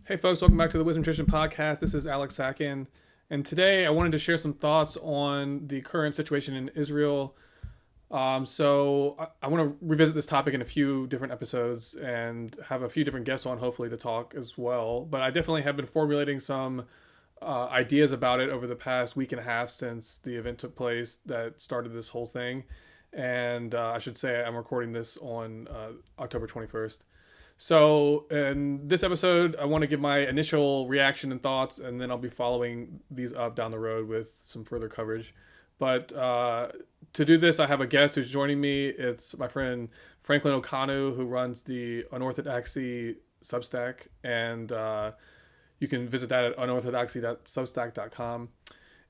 Hey folks, welcome back to the Wisdom Nutrition Podcast. This is Alex Sakin, and today I wanted to share some thoughts on the current situation in Israel. I want to revisit this topic in a few different episodes and have a few different guests on, hopefully, to talk as well. But I definitely have been formulating some ideas about it over the past week and a half since the event took place that started this whole thing. And I should say I'm recording this on October 21st. So, in this episode, I want to give my initial reaction and thoughts, and then I'll be following these up down the road with some further coverage. But to do this, I have a guest who's joining me. It's my friend Franklin Okanu, who runs the Unorthodoxy Substack, and you can visit that at unorthodoxy.substack.com.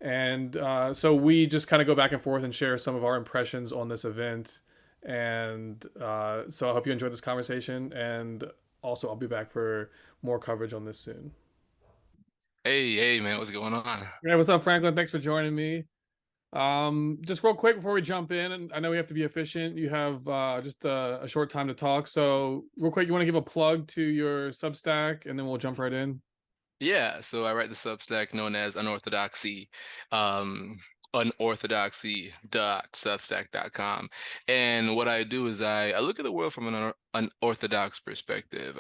And so we just kind of go back and forth and share some of our impressions on this event. And so I hope you enjoyed this conversation. And also, I'll be back for more coverage on this soon. Hey, man, what's going on? Hey, what's up, Franklin? Thanks for joining me. Just real quick before we jump in, and I know we have to be efficient. You have just a short time to talk. So, real quick, you want to give a plug to your Substack, and then we'll jump right in. Yeah, so I write the Substack known as Unorthodoxy, um, unorthodoxy.substack.com. And what I do is I look at the world from an unorthodox perspective.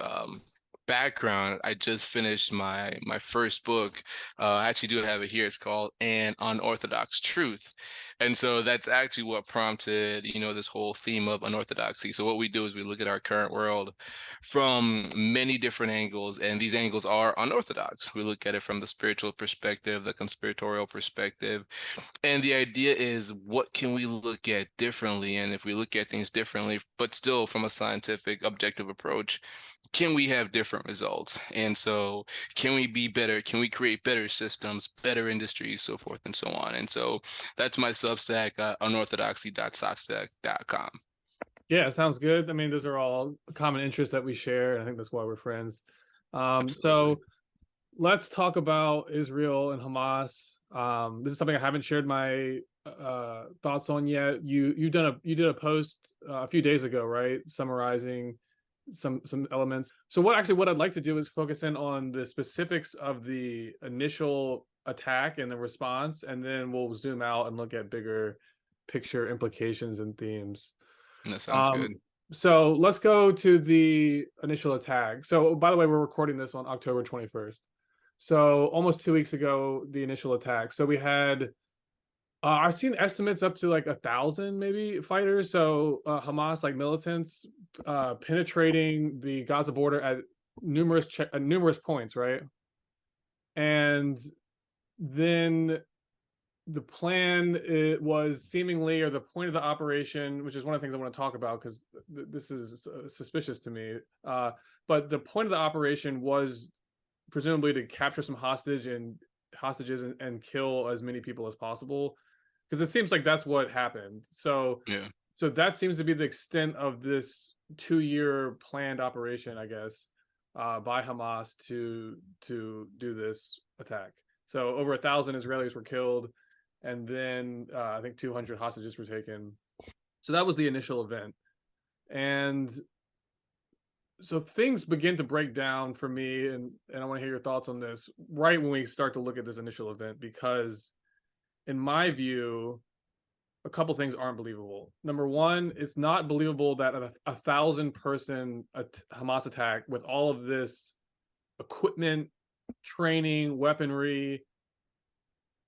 Background, I just finished my first book. I actually do have it here. It's called An Unorthodox Truth. And so that's actually what prompted, this whole theme of unorthodoxy. So what we do is we look at our current world from many different angles, and these angles are unorthodox. We look at it from the spiritual perspective, the conspiratorial perspective, and the idea is what can we look at differently? And if we look at things differently, but still from a scientific, objective approach, can we have different results? And so, can we be better? Can we create better systems, better industries, so forth and so on? And so, that's my Substack, unorthodoxy.substack.com. Yeah, it sounds good. I mean, those are all common interests that we share, and I think that's why we're friends. Absolutely. So let's talk about Israel and Hamas. This is something I haven't shared my thoughts on yet. You did a post a few days ago, right, summarizing some elements. So what I'd like to do is focus in on the specifics of the initial attack and the response, and then we'll zoom out and look at bigger picture implications and themes. That sounds good. Um, so let's go to the initial attack. So, by the way, we're recording this on October 21st. So, almost 2 weeks ago, the initial attack. So, we had, I've seen estimates up to like 1,000 maybe fighters. So, Hamas, like militants, penetrating the Gaza border at numerous points, right? And then the plan it was seemingly, or the point of the operation, which is one of the things I want to talk about because this is suspicious to me. But the point of the operation was presumably to capture some hostages and kill as many people as possible, because it seems like that's what happened. So, Yeah. so that seems to be the extent of this 2-year planned operation, I guess, by Hamas to do this attack. So over 1,000 Israelis were killed, and then I think 200 hostages were taken. So that was the initial event, and so things begin to break down for me, and I want to hear your thoughts on this right when we start to look at this initial event, because in my view, a couple things aren't believable. Number one, it's not believable that a 1,000-person Hamas attack with all of this equipment, training, weaponry,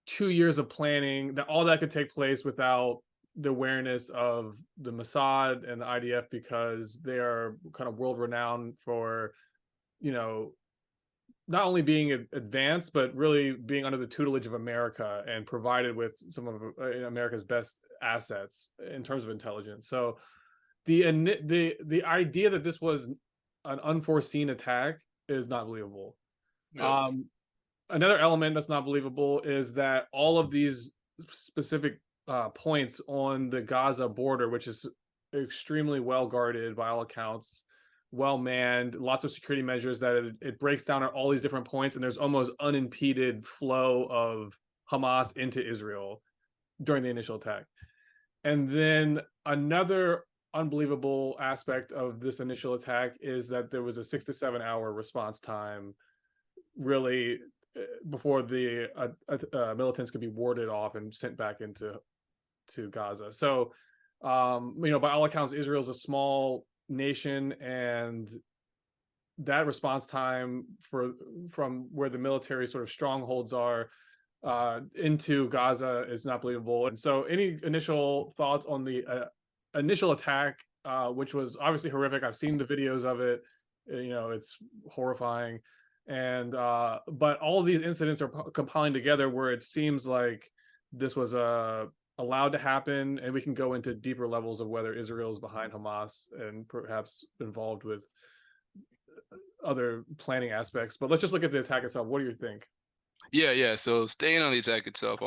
2 years of planning, that all that could take place without the awareness of the Mossad and the IDF, because they are kind of world renowned for, you know, not only being advanced, but really being under the tutelage of America and provided with some of America's best assets in terms of intelligence. So the idea that this was an unforeseen attack is not believable. Yep. Um, Another element that's not believable is that all of these specific points on the Gaza border, which is extremely well guarded by all accounts, well manned, lots of security measures, that it breaks down at all these different points, and there's almost unimpeded flow of Hamas into Israel during the initial attack. And then another unbelievable aspect of this initial attack is that there was a 6 to 7 hour response time really before the militants could be warded off and sent back into Gaza. So, by all accounts, Israel's a small nation, and that response time from where the military sort of strongholds are into Gaza is not believable. And so, any initial thoughts on the initial attack, which was obviously horrific? I've seen the videos of it. It's horrifying, and but all of these incidents are compiling together where it seems like this was allowed to happen, and we can go into deeper levels of whether Israel is behind Hamas and perhaps involved with other planning aspects. But let's just look at the attack itself. What do you think? Yeah. So staying on the attack itself,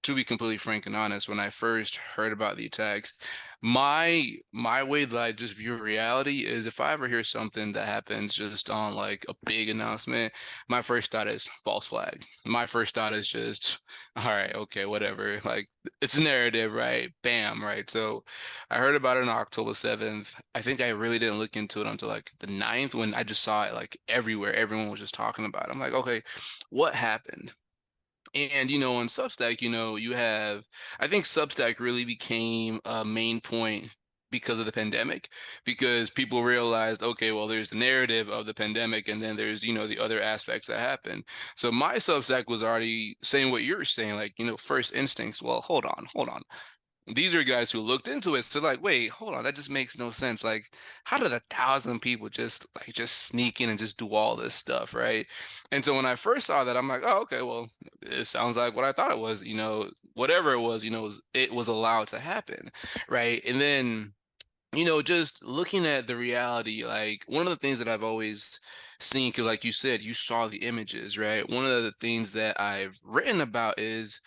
to be completely frank and honest, when I first heard about the attacks, my way that I just view reality is if I ever hear something that happens just on like a big announcement, my first thought is false flag. My first thought is just, all right, okay, whatever. Like it's a narrative, right? Bam, right? So I heard about it on October 7th. I think I really didn't look into it until like the 9th when I just saw it like everywhere. Everyone was just talking about it. I'm like, okay, what happened? And on Substack, you have, I think Substack really became a main point because of the pandemic, because people realized, okay, well, there's the narrative of the pandemic, and then there's, the other aspects that happen. So my Substack was already saying what you're saying, like, first instincts, well, hold on. These are guys who looked into it. So like, wait, hold on, that just makes no sense. Like, how did 1,000 people just sneak in and just do all this stuff, right? And so when I first saw that, I'm like, oh, okay, well, it sounds like what I thought it was. Whatever it was, it was allowed to happen, right? And then, just looking at the reality, like one of the things that I've always seen, because like you said, you saw the images, right? One of the things that I've written about is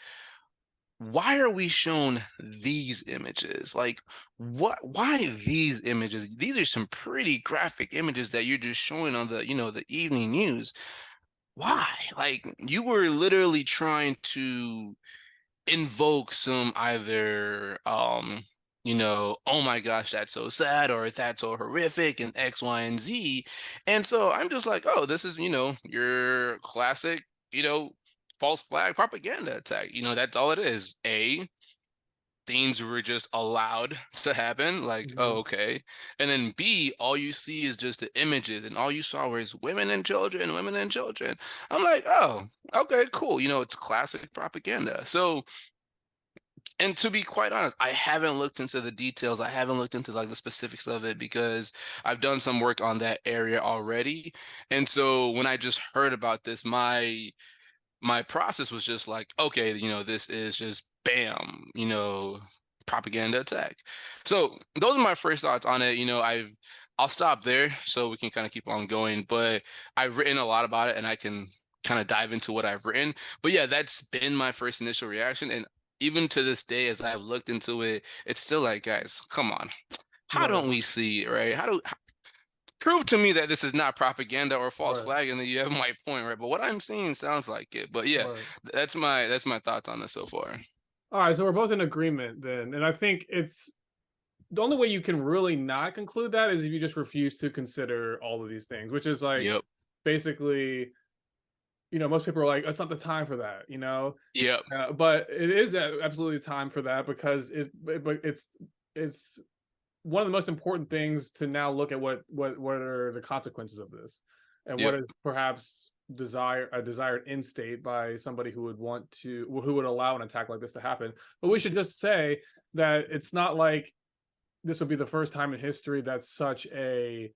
why are we shown these images? Like, why these images? These are some pretty graphic images that you're just showing on the evening news. Why? Like, you were literally trying to invoke some either oh my gosh, that's so sad, or that's so horrific, and X, Y, and Z. And so I'm just like, oh, this is, your classic, false flag propaganda attack. That's all it is. Things were just allowed to happen, like, oh, Mhm. okay. And then B, all you see is just the images, and all you saw was women and children, women and children. I'm like, oh, okay, cool. It's classic propaganda. So, and to be quite honest, I haven't looked into the details. I haven't looked into like the specifics of it because I've done some work on that area already. And so when I just heard about this, my process was just like, okay, this is just bam, propaganda attack. So those are my first thoughts on it. I'll stop there so we can kind of keep on going. But I've written a lot about it and I can kind of dive into what I've written. But yeah, that's been my first initial reaction. And even to this day, as I've looked into it, it's still like, guys, come on. How Right, don't we see it, right? Prove to me that this is not propaganda or false right, flag, and then you have my point, right? But what I'm seeing sounds like it. But yeah, right. that's my thoughts on this so far. All right, so we're both in agreement then, and I think it's the only way you can really not conclude that is if you just refuse to consider all of these things, which is like Yep. basically, most people are like, it's not the time for that, Yep. but it is absolutely time for that because but it's one of the most important things to now look at what are the consequences of this, and what Yep. is perhaps a desired end state by somebody who would allow an attack like this to happen. But we should just say that it's not like this would be the first time in history that such a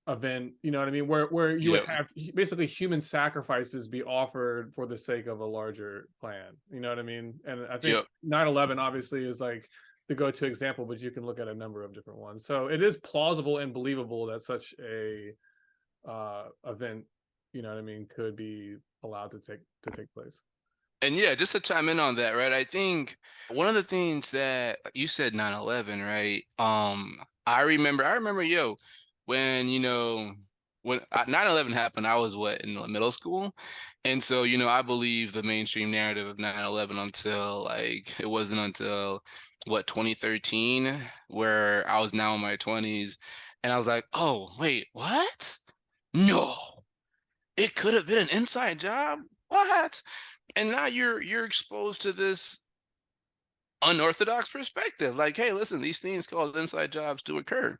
event, you know what I mean, where you would Yep. have basically human sacrifices be offered for the sake of a larger plan, you know what I mean? And I think Yep. 9/11 obviously is like the go-to example, but you can look at a number of different ones. So it is plausible and believable that such a event, you know what I mean, could be allowed to take place. And yeah, just to chime in on that, right? I think one of the things that you said 9/11, right? I remember, yo, when, when 9/11 happened, I was what, in middle school. And so, I believe the mainstream narrative of 9/11 until like it wasn't until what, 2013, where I was now in my 20s, and I was like, "Oh, wait, what? No." it could have been an inside job. What? And now you're exposed to this unorthodox perspective. Like, hey, listen, these things called inside jobs do occur.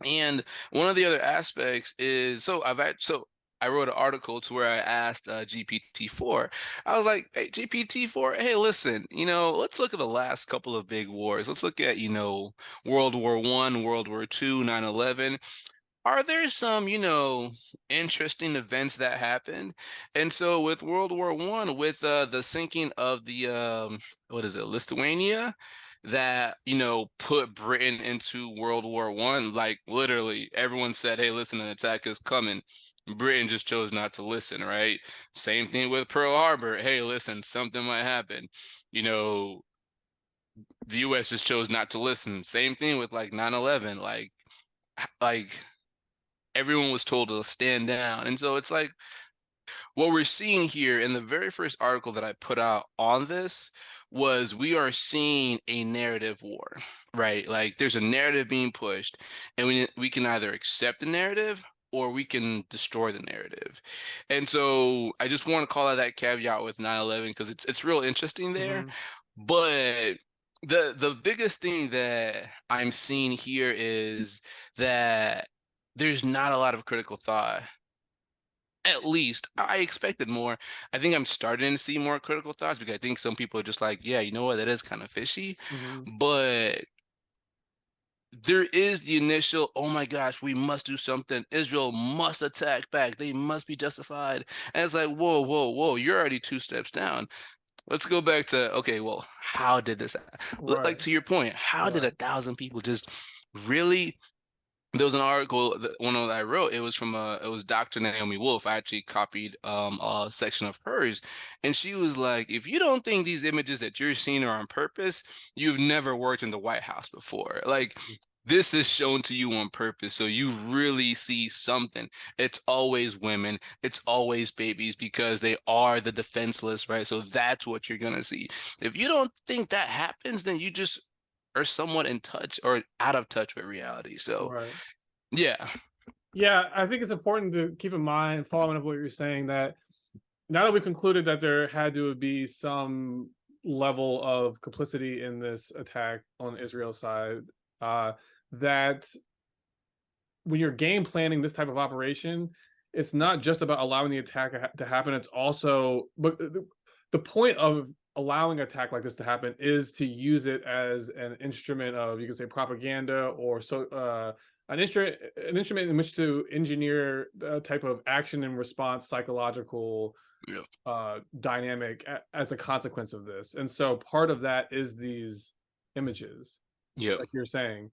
And one of the other aspects is so I wrote an article to where I asked GPT-4. I was like, hey, GPT-4, hey, listen, let's look at the last couple of big wars. Let's look at, World War One, World War Two, 9/11. Are there some, interesting events that happened? And so with World War One, with the sinking of the what is it, Lithuania, that, put Britain into World War One, like literally everyone said, hey, listen, an attack is coming. Britain just chose not to listen, right? Same thing with Pearl Harbor. Hey, listen, something might happen. You know, the US just chose not to listen. Same thing with like 9/11. Like everyone was told to stand down. And so it's like what we're seeing here in the very first article that I put out on this was we are seeing a narrative war, right? Like there's a narrative being pushed, and we can either accept the narrative or we can destroy the narrative. And so I just want to call out that caveat with 9/11 because it's real interesting there. Mm-hmm. But the biggest thing that I'm seeing here is that there's not a lot of critical thought. At least I expected more. I think I'm starting to see more critical thoughts because I think some people are just like, yeah, you know what, that is kind of fishy. Mm-hmm. But there is the initial, oh my gosh, we must do something. Israel must attack back. They must be justified. And it's like, whoa, whoa, whoa, you're already 2 steps down. Let's go back to, okay, well, how did this happen? Like Right. to your point, how did Right. 1,000 people just really there was an article one that I wrote. It was from it was Dr. Naomi Wolf. I actually copied a section of hers, and she was like, "If you don't think these images that you're seeing are on purpose, you've never worked in the White House before. Like this is shown to you on purpose, so you really see something. It's always women, it's always babies because they are the defenseless, right? So that's what you're gonna see. If you don't think that happens, then you just are somewhat in touch or out of touch with reality. So." Right. Yeah, Yeah, I think it's important to keep in mind, following up what you're saying, that now that we concluded that there had to be some level of complicity in this attack on Israel's side, that when you're game planning this type of operation, it's not just about allowing the attack to happen. It's also, but the point of allowing an attack like this to happen is to use it as an instrument of, you can say, propaganda, or an instrument in which to engineer a type of action and response psychological yeah, dynamic as a consequence of this. And so part of that is these images, yep, like you're saying,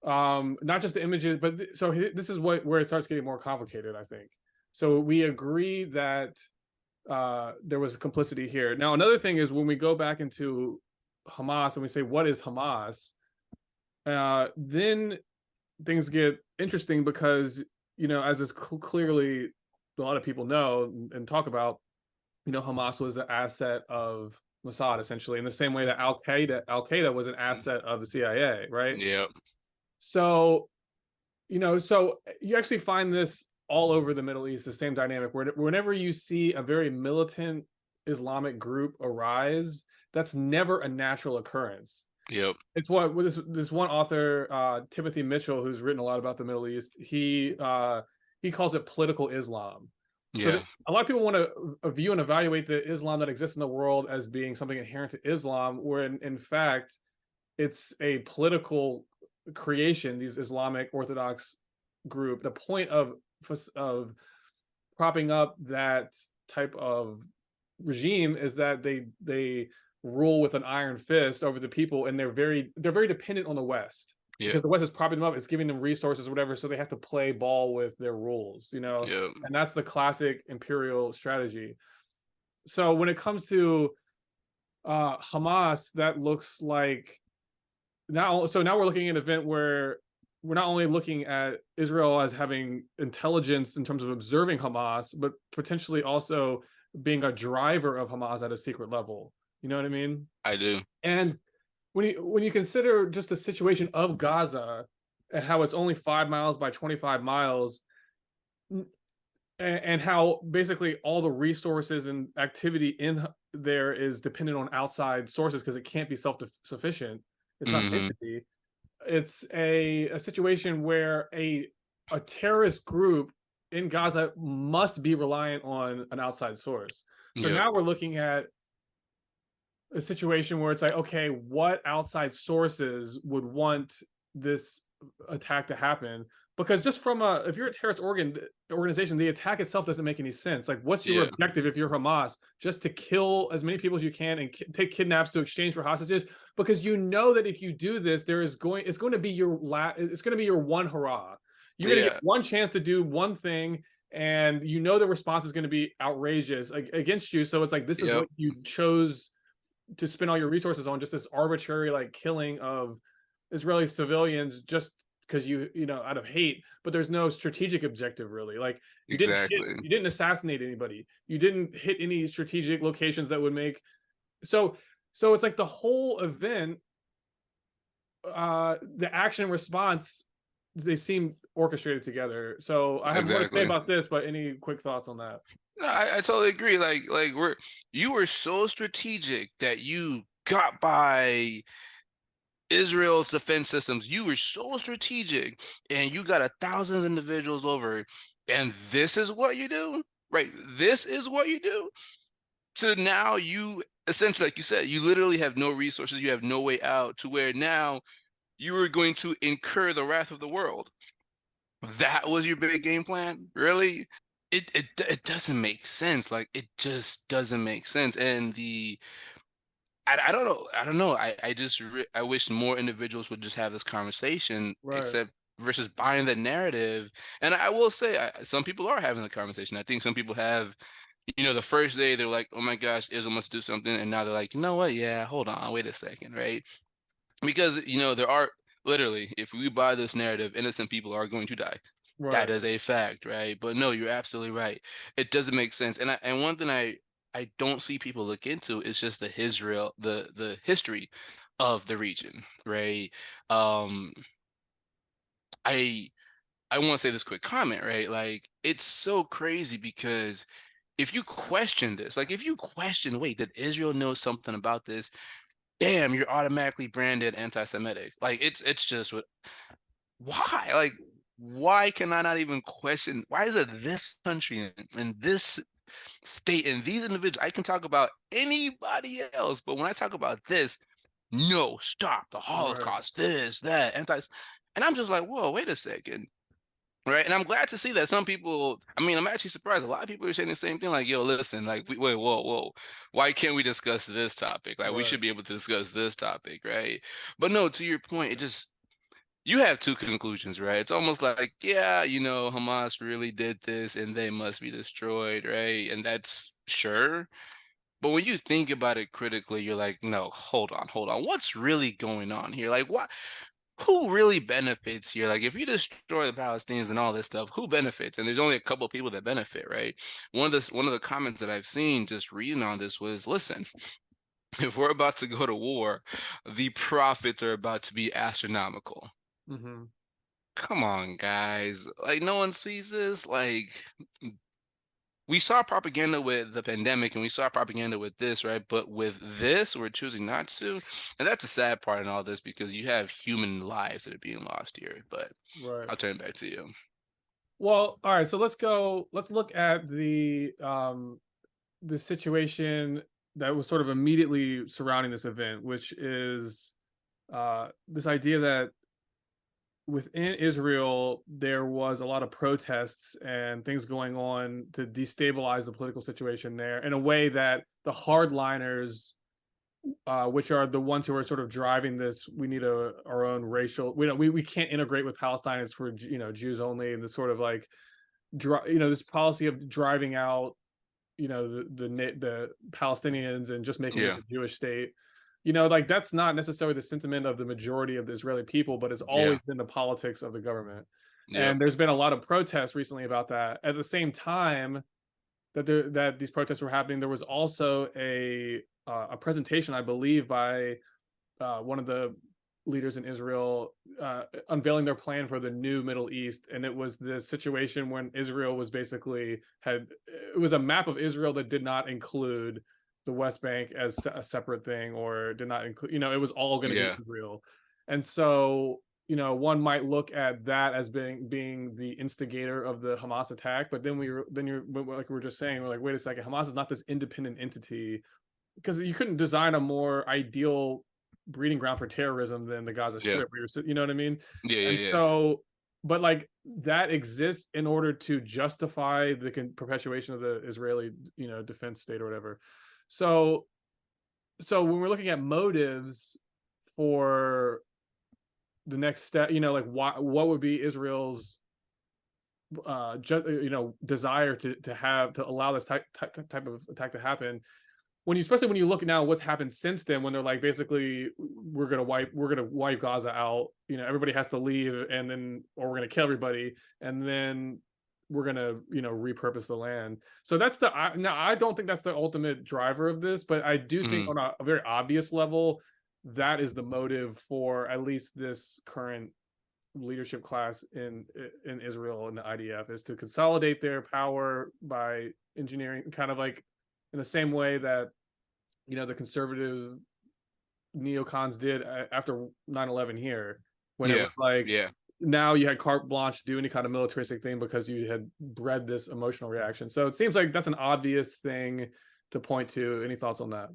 not just the images, but this is where it starts getting more complicated, I think. So we agree that there was complicity here. Now another thing is, when we go back into Hamas and we say, what is Hamas, then things get interesting, because as is clearly a lot of people know and talk about, Hamas was the asset of Mossad, essentially, in the same way that Al Qaeda was an asset of the CIA, right? yep, So, so you actually find this all over the Middle East, the same dynamic, where whenever you see a very militant Islamic group arise, that's never a natural occurrence. yep, It's what this one author, Timothy Mitchell, who's written a lot about the Middle East, he calls it political Islam. So yeah, a lot of people want to view and evaluate the Islam that exists in the world as being something inherent to Islam, where in fact it's a political creation. These Islamic Orthodox group, the point of propping up that type of regime is that they rule with an iron fist over the people, and they're very dependent on the West, yep, because the West is propping them up, it's giving them resources, whatever, so they have to play ball with their rules, yep, and that's the classic imperial strategy. So when it comes to Hamas, that looks like, now we're looking at an event where we're not only looking at Israel as having intelligence in terms of observing Hamas, but potentially also being a driver of Hamas at a secret level. You know what I mean? I do. And when you consider just the situation of Gaza and how it's only 5 miles by 25 miles, and and how basically all the resources and activity in there is dependent on outside sources because it can't be self-sufficient. It's not an Hmm. entity. It's a situation where a terrorist group in Gaza must be reliant on an outside source. So Yep. now we're looking at a situation where it's like, okay, what outside sources would want this attack to happen? Because just from a, if you're a terrorist organization, the attack itself doesn't make any sense. Like, what's your Yeah. objective if you're Hamas? Just to kill as many people as you can and take kidnaps to exchange for hostages? Because you know that if you do this, it's going to be it's going to be your one hurrah. You're going to get Yeah. one chance to do one thing, and you know the response is going to be outrageous against you. So it's like this is Yep. what you chose to spend all your resources on, just this arbitrary like killing of Israeli civilians just because you know out of hate, but there's no strategic objective really. Like Exactly. you didn't assassinate anybody, you didn't hit any strategic locations that would make so so it's like the whole event, the action response, they seem orchestrated together. So I have more to say Exactly. about this, but any quick thoughts on that? No, I totally agree. Like you were so strategic that you got by Israel's defense systems. You were so strategic and you got 1,000 individuals over. And this is what you do, right? This is what you do. So now you essentially, like you said, you literally have no resources. You have no way out to where now you are going to incur the wrath of the world. That was your big game plan? Really? It doesn't make sense. Like it just doesn't make sense. And I don't know. I don't know. I wish more individuals would just have this conversation, Right. except versus buying the narrative. And I will say, some people are having the conversation. I think some people have, the first day they're like, "Oh my gosh, Israel must do something," and now they're like, "You know what? Yeah, hold on, wait a second, right?" Because there are literally, if we buy this narrative, innocent people are going to die. That Right. is a fact, right? But no, you're absolutely right. It doesn't make sense. And one thing I don't see people look into is just the history of the region, right? Um I I want to say this quick comment, right? Like it's so crazy because if you question this, like if you question, wait, did Israel know something about this? Damn, you're automatically branded anti-Semitic. Like it's just what why? Like why can I not even question why is it this country and this state and these individuals? I can talk about anybody else, but when I talk about this, no, stop the Right. Holocaust, this, that, anti, and I'm just like, whoa, wait a second. Right. And I'm glad to see that some people, I mean, I'm actually surprised. A lot of people are saying the same thing, like, yo, listen, like, wait, whoa, whoa. Why can't we discuss this topic? Like, we Right. should be able to discuss this topic, right? But no, to your point, you have two conclusions, right? It's almost like, yeah, Hamas really did this and they must be destroyed, right? And that's sure. But when you think about it critically, you're like, no, hold on, hold on. What's really going on here? Like, what? Who really benefits here? Like, if you destroy the Palestinians and all this stuff, who benefits? And there's only a couple of people that benefit, right? One of the comments that I've seen just reading on this was, listen, if we're about to go to war, the profits are about to be astronomical. Hmm. Come on, guys. Like, no one sees this. Like, we saw propaganda with the pandemic and we saw propaganda with this, right? But with this, we're choosing not to. And that's a sad part in all this because you have human lives that are being lost here. But Right. I'll turn it back to you. Well, all right, so let's look at the situation that was sort of immediately surrounding this event, which is this idea that within Israel there was a lot of protests and things going on to destabilize the political situation there in a way that the hardliners, which are the ones who are sort of driving this, we need our own racial, we can't integrate with Palestine, it's for Jews only, and this sort of like this policy of driving out the Palestinians and just making this Yeah. a Jewish state. Like that's not necessarily the sentiment of the majority of the Israeli people, but it's Yeah. always been the politics of the government. Yep. And there's been a lot of protests recently about that. At the same time that these protests were happening, there was also a presentation, I believe, by one of the leaders in Israel unveiling their plan for the new Middle East, and it was this situation when Israel was basically had it was a map of Israel that did not include the West Bank as a separate thing, or did not include, it was all going to be Yeah. Israel. And so, one might look at that as being the instigator of the Hamas attack, but then you're like we were just saying, we're like, wait a second, Hamas is not this independent entity, because you couldn't design a more ideal breeding ground for terrorism than the Gaza Yeah. Strip, where you know what I mean? Yeah. And Yeah. so, but like that exists in order to justify the perpetuation of the Israeli, defense state or whatever. So, when we're looking at motives for the next step, like what would be Israel's desire to allow this type of attack to happen, especially when you look now what's happened since then, when they're like, basically, we're gonna wipe Gaza out, everybody has to leave, and then, or we're gonna kill everybody, and then we're gonna repurpose the land. So that's now I don't think that's the ultimate driver of this, but I do think Mhm. on a very obvious level that is the motive for at least this current leadership class in Israel and the IDF, is to consolidate their power by engineering, kind of like in the same way that the conservative neocons did after 9/11 here, when it Yeah. was like, Yeah. now you had carte blanche to do any kind of militaristic thing because you had bred this emotional reaction. So it seems like that's an obvious thing to point to. Any thoughts on that?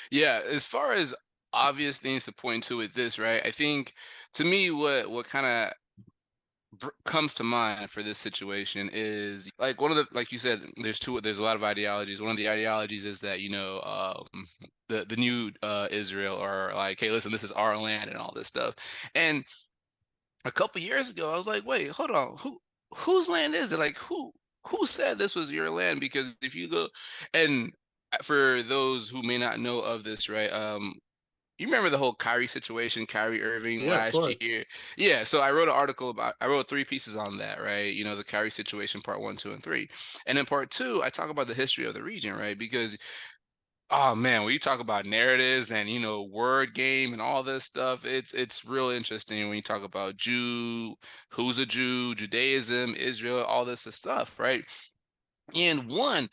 Yeah, as far as obvious things to point to with this, right? I think to me, what kind of comes to mind for this situation is like one of the, like you said, there's a lot of ideologies. One of the ideologies is that the new Israel are like, hey, listen, this is our land and all this stuff. And a couple years ago, I was like, wait, hold on, whose land is it? Like who said this was your land? Because if you go and for those who may not know of this, right? You remember the whole Kyrie situation, Kyrie Irving Yeah, of last course. year? Yeah, so I wrote 3 pieces on that, right? The Kyrie situation, part one, two, and three. And in part two, I talk about the history of the region, right? Because, oh man, when you talk about narratives and, word game and all this stuff, it's real interesting when you talk about who's a Jew, Judaism, Israel, all this stuff, right? And one,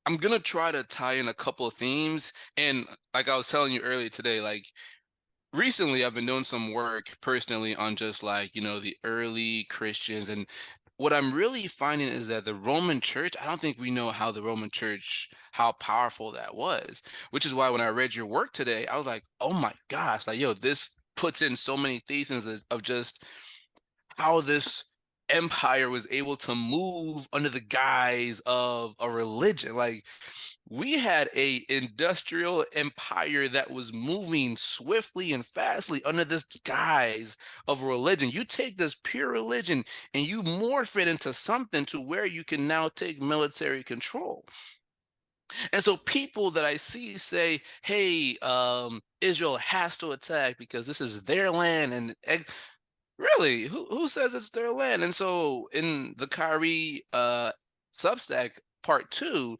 I'm gonna try to tie in a couple of themes. And like I was telling you earlier today, like recently I've been doing some work personally on just like, the early Christians. And what I'm really finding is that the Roman Church, I don't think we know how the Roman Church, how powerful that was, which is why when I read your work today, I was like, oh my gosh, like, yo, this puts in so many theses of just how this empire was able to move under the guise of a religion. Like, we had a industrial empire that was moving swiftly and fastly under this guise of religion. You take this pure religion and you morph it into something to where you can now take military control. And so people that I see say, hey, Israel has to attack because this is their land. And really, who says it's their land? And so in the Kyrie Substack part two,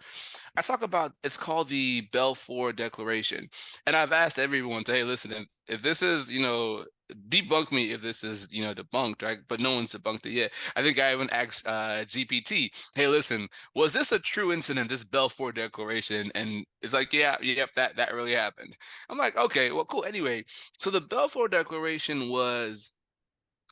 I talk about, it's called the Balfour Declaration. And I've asked everyone to, hey, listen, if this is, debunk me if this is, debunked, right? But no one's debunked it yet. I think I even asked GPT, hey, listen, was this a true incident, this Balfour Declaration? And it's like, yeah, yep, that really happened. I'm like, okay, well, cool. Anyway, so the Balfour Declaration was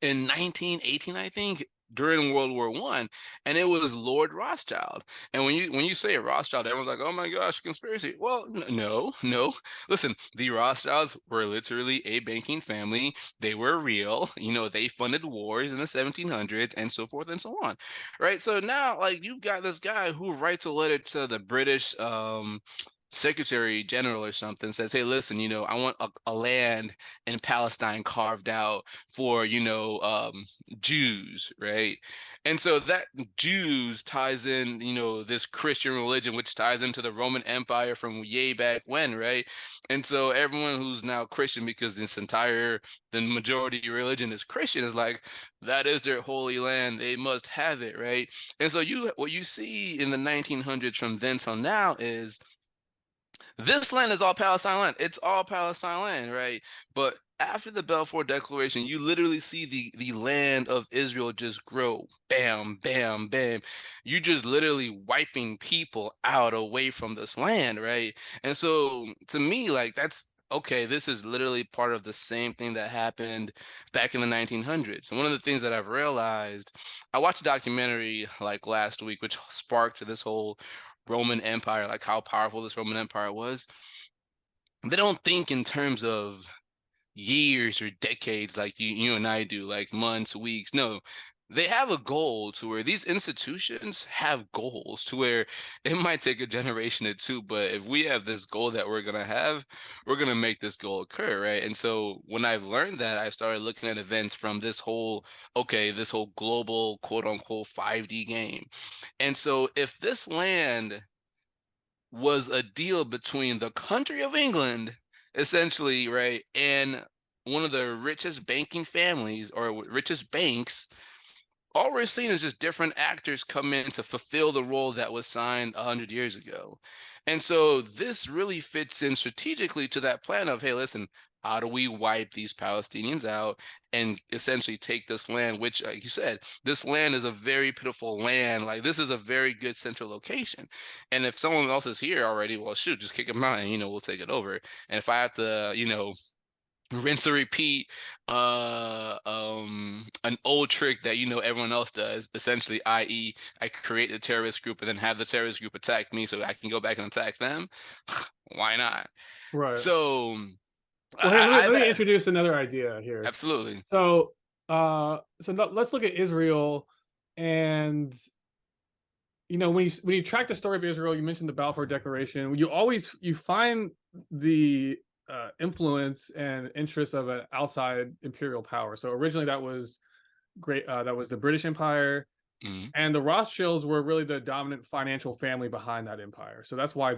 in 1918, I think, during World War One, and it was Lord Rothschild. And when you say Rothschild, everyone's like, "Oh my gosh, conspiracy!" Well, no, no. Listen, the Rothschilds were literally a banking family. They were real. They funded wars in the 1700s and so forth and so on, right? So now, like, you've got this guy who writes a letter to the British Secretary General or something, says, hey, listen, I want a land in Palestine carved out for, Jews, right? And so that Jews ties in, this Christian religion, which ties into the Roman Empire from way back when, right? And so everyone who's now Christian, because the majority religion is Christian, is like, that is their holy land. They must have it, right? And so what you see in the 1900s from then till now is this land is all Palestine land. It's all Palestine land, right? But after the Balfour Declaration, you literally see the land of Israel just grow. Bam, bam, bam. You just literally wiping people out away from this land, right? And so to me, like that's okay, this is literally part of the same thing that happened back in the 1900s. And one of the things that I've realized, I watched a documentary like last week, which sparked this whole Roman Empire, like how powerful this Roman Empire was. They don't think in terms of years or decades like you and I do, like months, weeks. No, they have a goal to where these institutions have goals to where it might take a generation or two, but if we have this goal that we're gonna have, we're gonna make this goal occur, right? And so when I've learned that, I started looking at events from this whole, okay, this whole global quote unquote 5D game. And so if this land was a deal between the country of England, essentially, right, and one of the richest banking families or richest banks, all we're seeing is just different actors come in to fulfill the role that was signed 100 years ago. And so this really fits in strategically to that plan of, hey, listen, how do we wipe these Palestinians out and essentially take this land, which, like you said, this land is a very pitiful land. Like this is a very good central location. And if someone else is here already, well, shoot, just kick them out and, we'll take it over. And if I have to, rinse and repeat an old trick that everyone else does, essentially, i.e. I create a terrorist group and then have the terrorist group attack me so I can go back and attack them. Why not? Right. So Well, here, I've let me introduce another idea here. absolutely. So, let's look at Israel, and when you track the story of Israel, you mentioned the Balfour Declaration. You find the influence and interest of an outside imperial power. So originally that was great. That was the British Empire, Mhm. and the Rothschilds were really the dominant financial family behind that empire. So that's why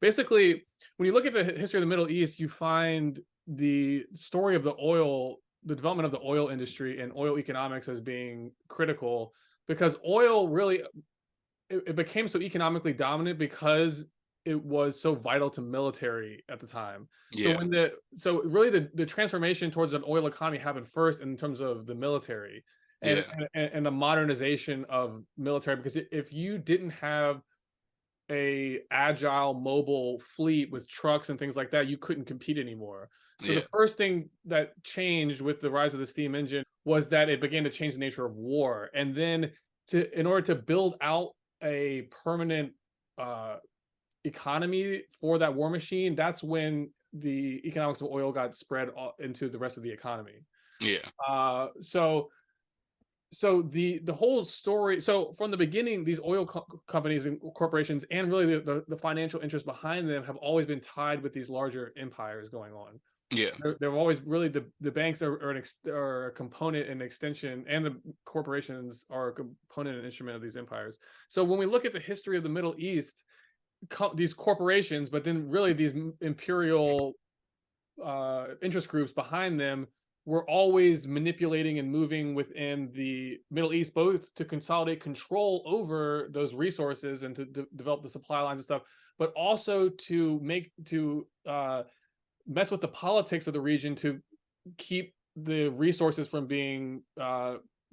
basically, when you look at the history of the Middle East, you find the story of the development of the oil industry and oil economics as being critical, because oil really it became so economically dominant because it was so vital to military at the time. So Yeah, really the transformation towards an oil economy happened first in terms of the military and yeah, and the modernization of military, because if you didn't have a agile mobile fleet with trucks and things like that, you couldn't compete anymore. So the yeah, first thing that changed with the rise of the steam engine was that it began to change the nature of war. And then in order to build out a permanent uh, economy for that war machine, that's when the economics of oil got spread into the rest of the economy. yeah, So the whole story, so from the beginning, these oil companies and corporations, and really the financial interests behind them, have always been tied with these larger empires going on. yeah, They're always really the banks are a component and extension, and the corporations are a component and instrument of these empires. So when we look at the history of the Middle East, these corporations, but then really these imperial interest groups behind them, were always manipulating and moving within the Middle East, both to consolidate control over those resources and to develop the supply lines and stuff, but also to mess with the politics of the region to keep the resources from being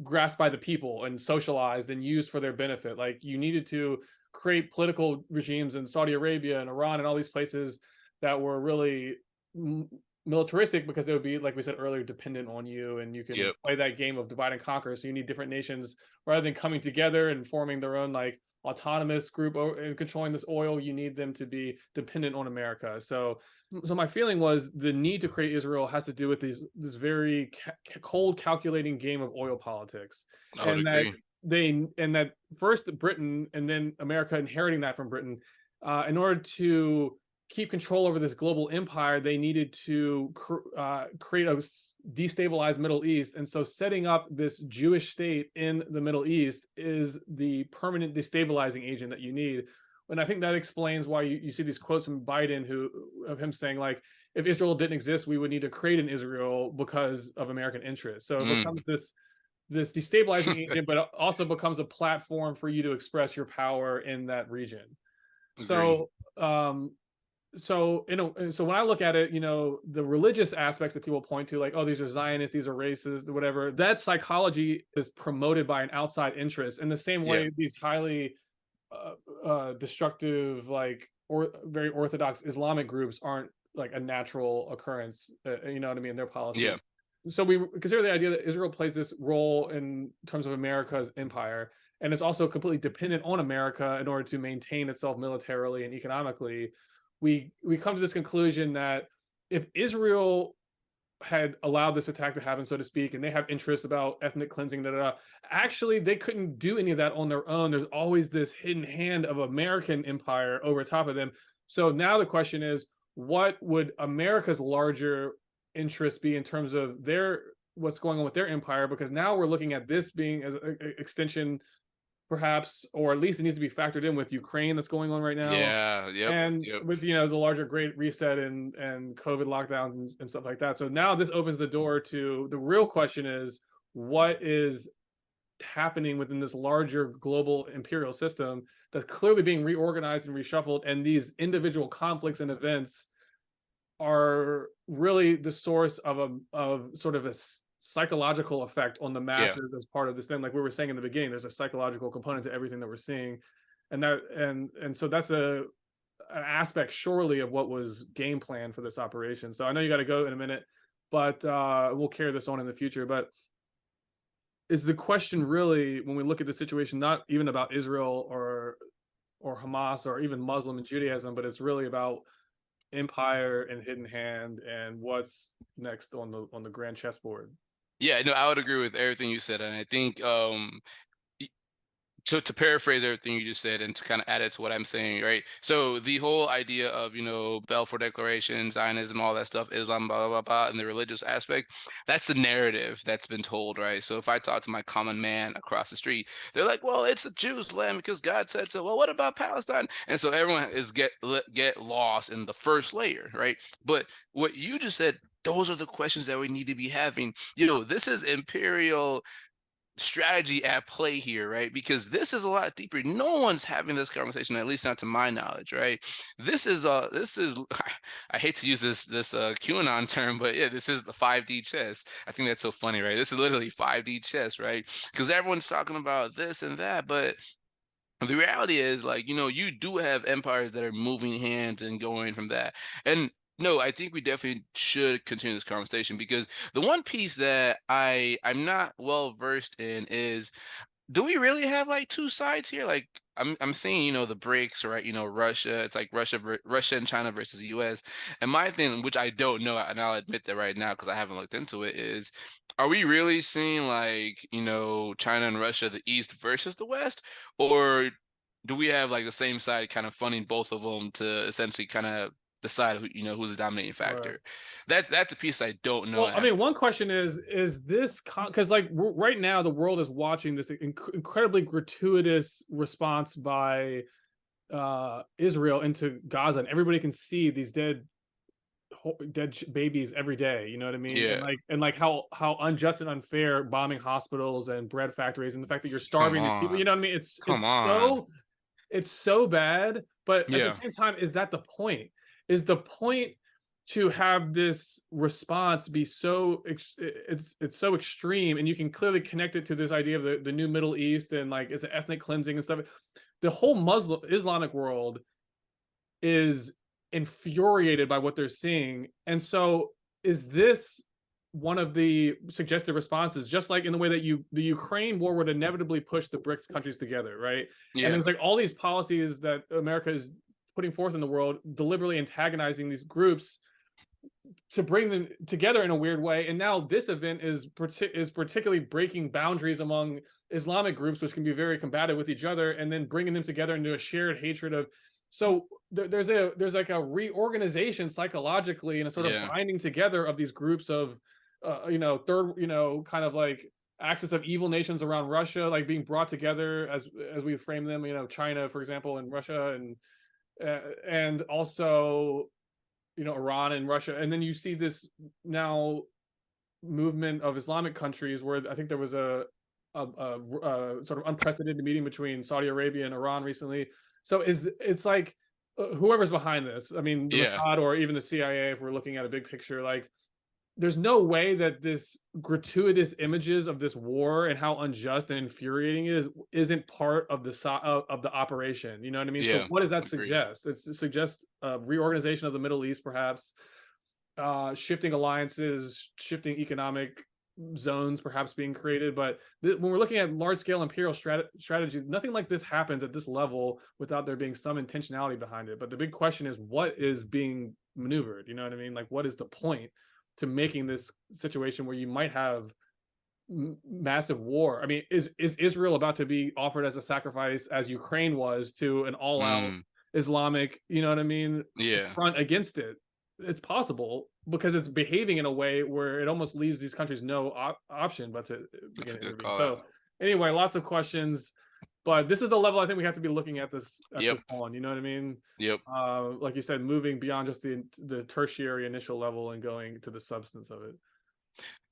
grasped by the people and socialized and used for their benefit. Like, you needed to create political regimes in Saudi Arabia and Iran and all these places that were really militaristic, because they would be, like we said earlier, dependent on you, and you can yep, play that game of divide and conquer. So you need different nations, rather than coming together and forming their own like autonomous group and controlling this oil. You need them to be dependent on America. So my feeling was the need to create Israel has to do with this very cold calculating game of oil politics, I would and that agree. first Britain and then America inheriting that from Britain, in order to keep control over this global empire, they needed to create a destabilized Middle East. And so setting up this Jewish state in the Middle East is the permanent destabilizing agent that you need. And I think that explains why you see these quotes from Biden of him saying, like, if Israel didn't exist, we would need to create an Israel because of American interests. So it Mm. becomes this destabilizing agent, but it also becomes a platform for you to express your power in that region. Agree. So um, so so when I look at it, the religious aspects that people point to, like, oh, these are Zionists, these are racist, whatever, that psychology is promoted by an outside interest in the same Yeah. way these highly destructive, like, or very orthodox Islamic groups aren't like a natural occurrence. You know what I mean? Their Yeah. policy. So we consider the idea that Israel plays this role in terms of America's empire, and it's also completely dependent on America in order to maintain itself militarily and economically. We come to this conclusion that if Israel had allowed this attack to happen, so to speak, and they have interests about ethnic cleansing, da, da, da, actually they couldn't do any of that on their own. There's always this hidden hand of American empire over top of them. So now the question is, what would America's larger interests be in terms of their what's going on with their empire? Because now we're looking at this being as an extension, perhaps, or at least it needs to be factored in with Ukraine that's going on right now, Yeah. Yep. and Yep. with the larger Great Reset and COVID lockdowns and stuff like that. So now this opens the door to the real question: is what is happening within this larger global imperial system that's clearly being reorganized and reshuffled, and these individual conflicts and events are really the source of sort of a psychological effect on the Yeah. masses as part of this thing. Like we were saying in the beginning, there's a psychological component to everything that we're seeing, and so that's an aspect surely of what was game plan for this operation. So I know you got to go in a minute, but we'll carry this on in the future. But is the question really, when we look at the situation, not even about Israel or Hamas or even Muslim and Judaism, but it's really about empire and hidden hand and what's next on the grand chessboard? Yeah. No, I would agree with everything you said, and I think to paraphrase everything you just said and to kind of add it to what I'm saying, right? So the whole idea of, Balfour Declaration, Zionism, all that stuff, Islam, blah, blah, blah, blah, and the religious aspect, that's the narrative that's been told, right? So if I talk to my common man across the street, they're like, well, it's a Jews' land because God said so. Well, what about Palestine? And so everyone is get lost in the first layer, right? But what you just said, those are the questions that we need to be having. This is imperial strategy at play here, right? Because this is a lot deeper. No one's having this conversation, at least not to my knowledge, right? This is I hate to use this QAnon term, but yeah, this is the 5D chess. I think that's so funny, right? This is literally 5D chess, right? Because everyone's talking about this and that, but the reality is, like, you do have empires that are moving hands and going from that. And no, I think we definitely should continue this conversation because the one piece that I'm not well versed in is, do we really have like two sides here? Like I'm seeing, the BRICS, right? Russia, it's like Russia and China versus the US. And my thing, which I don't know, and I'll admit that right now because I haven't looked into it, is, are we really seeing like, China and Russia, the East versus the West? Or do we have like the same side kind of funding both of them to essentially kind of decide who's the dominating Or factor? That's a piece I don't know. well, I mean, one question is this because like right now the world is watching this incredibly gratuitous response by Israel into Gaza, and everybody can see these dead babies every day. You know what I mean? And Yeah. like how unjust and unfair bombing hospitals and bread factories, and the fact that you're Come starving these people. You on. know what I mean? Come on. It's so bad, but at the Yeah. same time, is that the point? Is the point to have this response be so it's so extreme, and you can clearly connect it to this idea of the new Middle East, and like it's an ethnic cleansing and stuff. The whole Muslim Islamic world is infuriated by what they're seeing, and so is this one of the suggested responses, just like in the way that the Ukraine war would inevitably push the BRICS countries together, right? And Yeah. there's like all these policies that America is putting forth in the world, deliberately antagonizing these groups to bring them together in a weird way. And now this event is particularly breaking boundaries among Islamic groups, which can be very combative with each other, and then bringing them together into a shared hatred of. So there's like a reorganization psychologically and a sort of Yeah. binding together of these groups of, third, kind of like axis of evil nations around Russia, like being brought together as we frame them. China, for example, and Russia, and also Iran and Russia, and then you see this now movement of Islamic countries where I think there was a sort of unprecedented meeting between Saudi Arabia and Iran recently. So it's like whoever's behind this. I mean, the Yeah. Mossad or even the CIA, if we're looking at a big picture, like there's no way that this gratuitous images of this war and how unjust and infuriating it is isn't part of of the operation. You know what I mean? So Yeah. what does that Agreed. suggest? It suggests a reorganization of the Middle East, perhaps shifting alliances, shifting economic zones perhaps being created. But when we're looking at large scale imperial strategies, nothing like this happens at this level without there being some intentionality behind it. But the big question is, what is being maneuvered? You know what I mean? Like, what is the point to making this situation where you might have massive war? I mean, is Israel about to be offered as a sacrifice as Ukraine was to an all out Mm, Islamic, you know what I mean, yeah. front against it? It's possible because it's behaving in a way where it almost leaves these countries no option but to That's begin a to good intervene. call So out. anyway, lots of questions, but this is the level I think we have to be looking at Yep. this on. You know what I mean? Yep. Like you said, moving beyond just the tertiary initial level and going to the substance of it.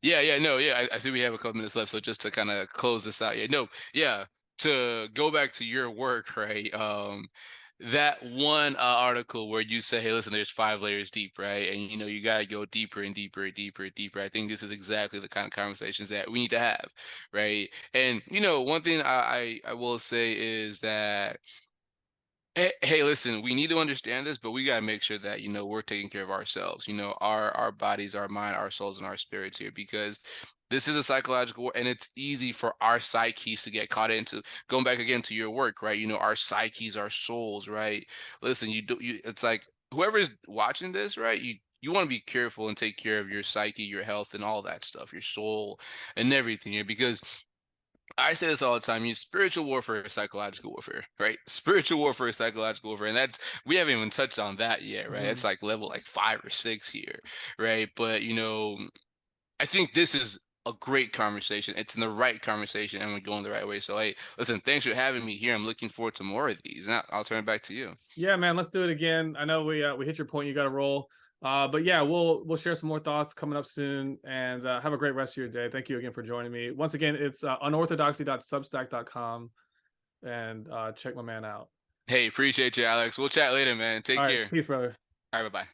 Yeah, yeah, no, yeah. I see we have a couple minutes left, so just to kind of close this out, yeah, no, yeah. To go back to your work, right? That one article where you say, "Hey, listen, there's 5 layers deep, right?" And you gotta go deeper and deeper and deeper and deeper. I think this is exactly the kind of conversations that we need to have, right? And one thing I will say is that hey, listen, we need to understand this, but we got to make sure that, we're taking care of ourselves, our bodies, our mind, our souls, and our spirits here, because this is a psychological war, and it's easy for our psyches to get caught into going back again to your work, right? Our psyches, our souls, right? Listen, it's like whoever is watching this, right? You want to be careful and take care of your psyche, your health, and all that stuff, your soul, and everything here, because I say this all the time. Spiritual warfare is psychological warfare, right? Spiritual warfare is psychological warfare, and we haven't even touched on that yet, right? It's Mhm. like level like 5 or 6 here, right? But I think this is a great conversation. It's in the right conversation, and we're going the right way. So, hey, listen, thanks for having me here. I'm looking forward to more of these. Now, I'll turn it back to you. Yeah, man, let's do it again. I know we hit your point. You got to roll. But yeah, we'll share some more thoughts coming up soon. And have a great rest of your day. Thank you again for joining me. Once again, it's unorthodoxy.substack.com, and check my man out. Hey, appreciate you, Alex. We'll chat later, man. All Take right, care. peace, brother. All right, bye bye.